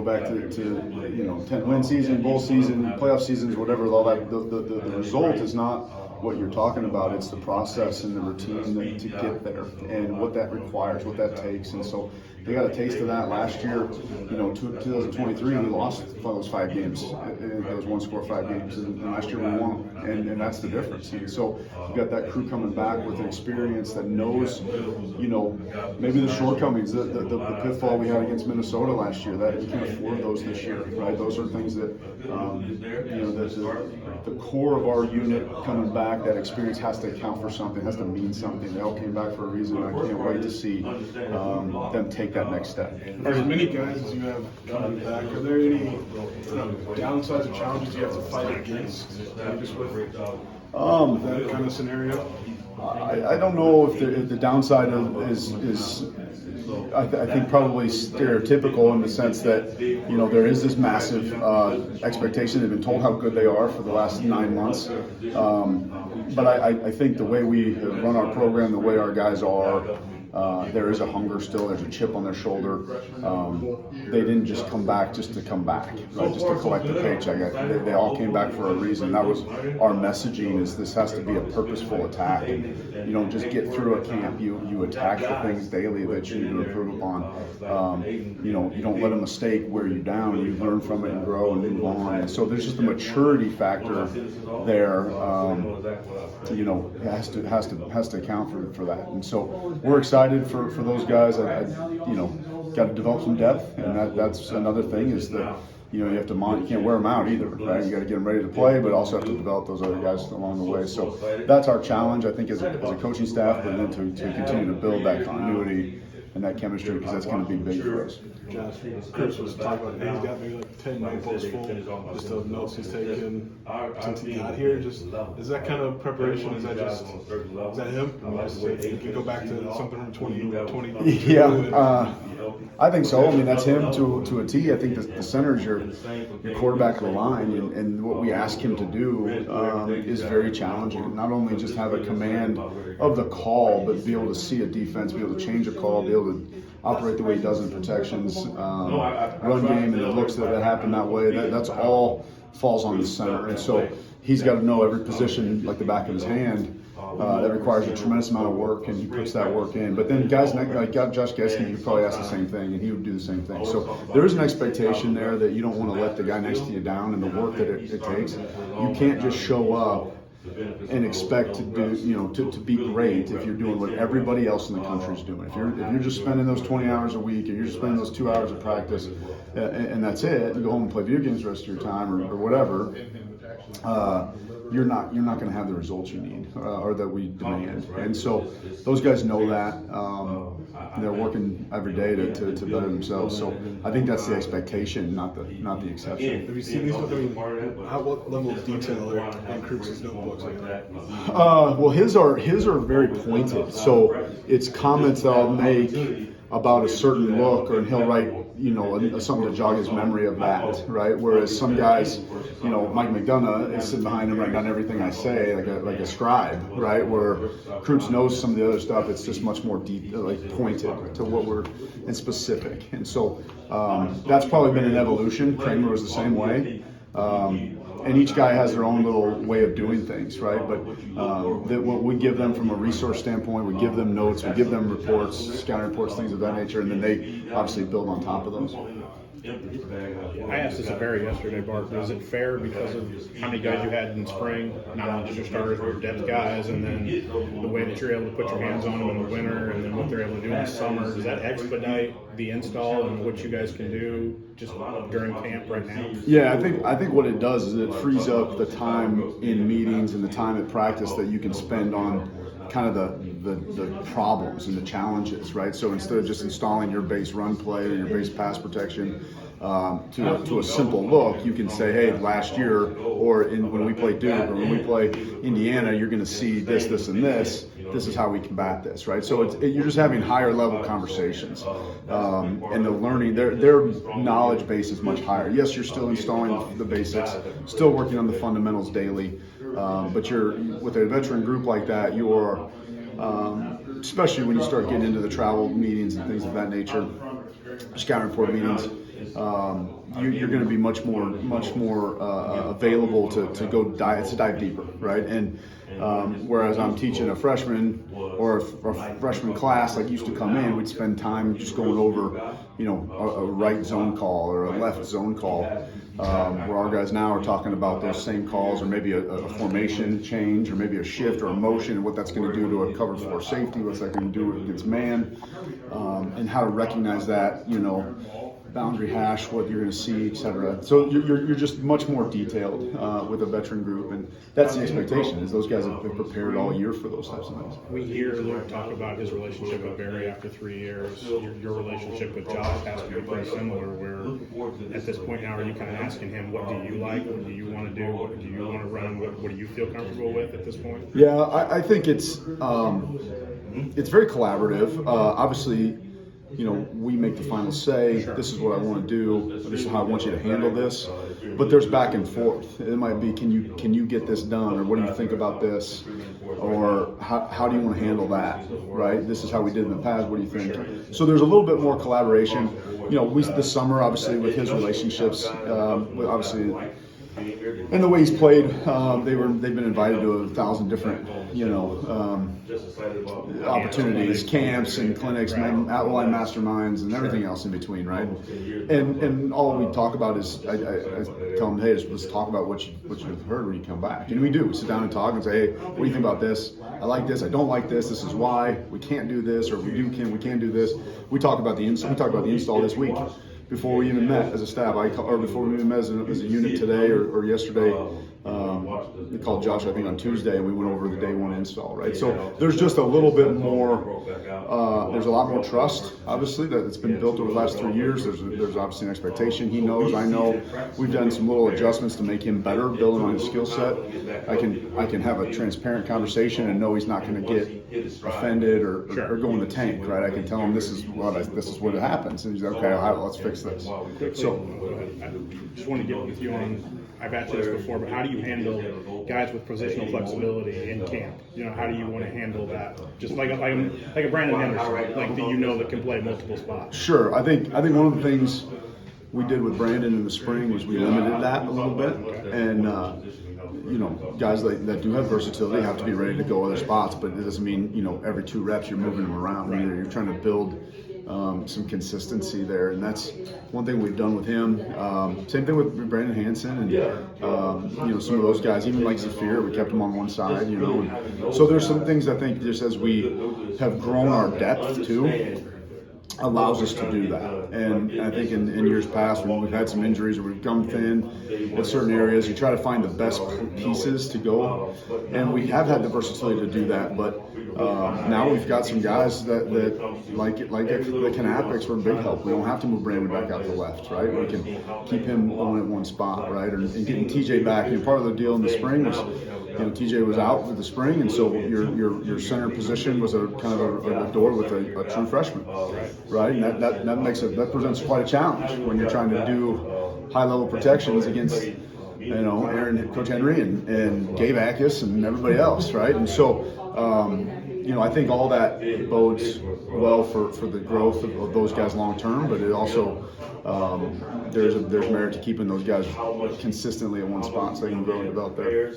back to 10-win season, bowl season, playoff seasons, whatever. All that the result is not what you're talking about. It's the process and the routine to get there and what that requires, what that takes. And so they got a taste of that last year. 2023, we lost those 5 games. Those one-score 5 games, and last year we won them, and that's the difference. And so you got that crew coming back with an experience that knows, maybe the shortcomings, the pitfall we had against Minnesota last year. That you can't afford those this year, right? Those are things that the core of our unit coming back. That experience has to account for something, has to mean something. They all came back for a reason. I can't wait to see them take that next step. Are as many guys as you have coming back, are there any downsides or challenges you have to fight against just with that kind of scenario? I don't know if the downside is I think probably stereotypical in the sense that there is this massive expectation. They've been told how good they are for the last 9 months, but I think the way we run our program, the way our guys are, there is a hunger still. There's a chip on their shoulder. They didn't just come back just to come back, right? Just to collect a paycheck. They all came back for a reason. That was our messaging: is this has to be a purposeful attack. And you don't just get through a camp. You attack the things daily that you need to improve upon. You don't let a mistake wear you down. You learn from it and grow and move on. And so there's just a maturity factor there. It has to account for that. And so we're excited for those guys. Got to develop some depth, and that's another thing is that you have to you can't wear them out either, right? You got to get them ready to play, but also have to develop those other guys along the way. So that's our challenge, I think, as a coaching staff, but then to continue to build that continuity and that chemistry, because that's going to be big for us. Josh, Chris was talking about he's got maybe like 10 notebooks full just of notes he's taken since he got here. Just is that kind of preparation? Is that him? You can go back to something from 2020. Yeah, I think so. I mean, that's him to a T. I think the center is your quarterback of the line, and what we ask him to do is very challenging. Not only just have a command of the call, but be able to see a defense, be able to change a call, be able to operate the way he does in protections, run game, and the looks that happen that way. That's all falls on the center, and so he's got to know every position like the back of his hand. That requires a tremendous amount of work, and he puts that work in. But then guys like Josh Geske, you probably ask the same thing, and he would do the same thing. So there is an expectation there that you don't want to let the guy next to you down, and the work that it takes. You can't just show up and expect to do, to be great if you're doing what everybody else in the country is doing. If you're just spending those 20 hours a week, and you're just spending those 2 hours of practice, and that's it, you go home and play video games the rest of your time or whatever. You're not going to have the results you need or that we demand. And so those guys know that. They're working every day to better themselves. So I think that's the expectation, not the exception. Have you seen these? What level of detail are in Cruz's notebooks like that? Well, his are very pointed. So it's comments that I'll make about a certain look, or he'll write, something to jog his memory of that, right? Whereas some guys, Mike McDonough is sitting behind him writing down everything I say, like a scribe, right? Where Kreutz knows some of the other stuff. It's just much more deep, like pointed to what we're in specific. And so that's probably been an evolution. Kramer was the same way. And each guy has their own little way of doing things, right? But what we give them from a resource standpoint, we give them notes, we give them reports, scouting reports, things of that nature, and then they obviously build on top of those. I asked this of Barry yesterday, Bart. Is it fair because of how many guys you had in spring, not only just your starters, but your depth guys, and then the way that you're able to put your hands on them in the winter, and then what they're able to do in the summer? Does that expedite the install and what you guys can do just during camp right now? Yeah, I think what it does is it frees up the time in meetings and the time at practice that you can spend on kind of the problems and the challenges, right? So instead of just installing your base run play or your base pass protection to a simple look, you can say, hey, last year or when we play Duke or when we play Indiana, you're going to see this, this, and this. This is how we combat this, right? So you're just having higher level conversations, and the learning. Their knowledge base is much higher. Yes, you're still installing the basics, still working on the fundamentals daily, but you're with a veteran group like that, you're especially when you start getting into the travel meetings and things of that nature, scout report meetings. you're going to be much more available to dive deeper, right? And whereas I'm teaching a freshman or a freshman class like used to come in, we'd spend time just going over, a right zone call or a left zone call. Where our guys now are talking about those same calls, or maybe a formation change, or maybe a shift or a motion, and what that's going to do to a cover four safety, what's that going to do against man, and how to recognize that, boundary hash, what you're going to see, etc. So you're just much more detailed with a veteran group, and that's the expectation. Is those guys have been prepared all year for those types of things. We hear Luke talk about his relationship with Barry after 3 years. Your relationship with Josh has to be pretty similar. Where at this point now, are you kind of asking him, what do you like? What do you want to do? What do you want to run? What do you feel comfortable with at this point? Yeah, I think it's very collaborative. Obviously, we make the final say. Sure. This is what I want to do. This is how I want you to handle this. But there's back and forth. It might be, can you get this done, or what do you think about this, or how do you want to handle that? Right. This is how we did in the past. What do you think? So there's a little bit more collaboration. This summer, obviously, with his relationships, obviously. And the way he's played, they've been invited to 1,000 different, opportunities, camps and clinics, outline masterminds, and everything else in between, right? And all we talk about is I tell them, hey, let's talk about what you've heard when you come back, and we do. We sit down and talk and say, hey, what do you think about this? I like this. I don't like this. This is why we can't do this, or if we can do this. We talk about the install. We talked about the install this week. Before we even met as a staff, or before we even met as a unit today or yesterday, we called Josh, I think, on Tuesday, and we went over the day one install, right? So there's just a little bit more, there's a lot more trust, obviously, that's been built over the last 3 years. There's obviously an expectation. He knows, I know. We've done some little adjustments to make him better, building on his skill set. I can have a transparent conversation and know he's not going to get offended or go in the tank, right? I can tell him this is what happens, and he's like, okay, let's fix this. So I just want to get with you on, I've asked you this before, but how do you handle guys with positional flexibility in camp? How do you want to handle that? Just like a Brandon Henderson, that can play multiple spots. Sure. I think one of the things we did with Brandon in the spring was we limited that a little bit, and guys that do have versatility have to be ready to go other spots, but it doesn't mean every 2 reps you're moving them around. Right. You're trying to build some consistency there, and that's one thing we've done with him. Same thing with Brandon Hansen and some of those guys, even like Zafir, we kept him on one side, and so there's some things I think just as we have grown our depth too, allows us to do that. And I think in years past, when we've had some injuries or we've come thin in certain areas, you try to find the best pieces to go. And we have had the versatility to do that, but now we've got some guys that like the Canapics were a big help. We don't have to move Brandon back out to the left, right? We can keep him on at one spot, right? And getting TJ back. Part of the deal in the spring was, TJ was out for the spring, and so your center position was a kind of a door with a true freshman, right? And that presents quite a challenge when you're trying to do high level protections against Aaron, Coach Henry, and Gabe Akis and everybody else, right? And so I think all that bodes well for the growth of those guys long term, but it also there's merit to keeping those guys consistently at one spot so they can grow and develop there.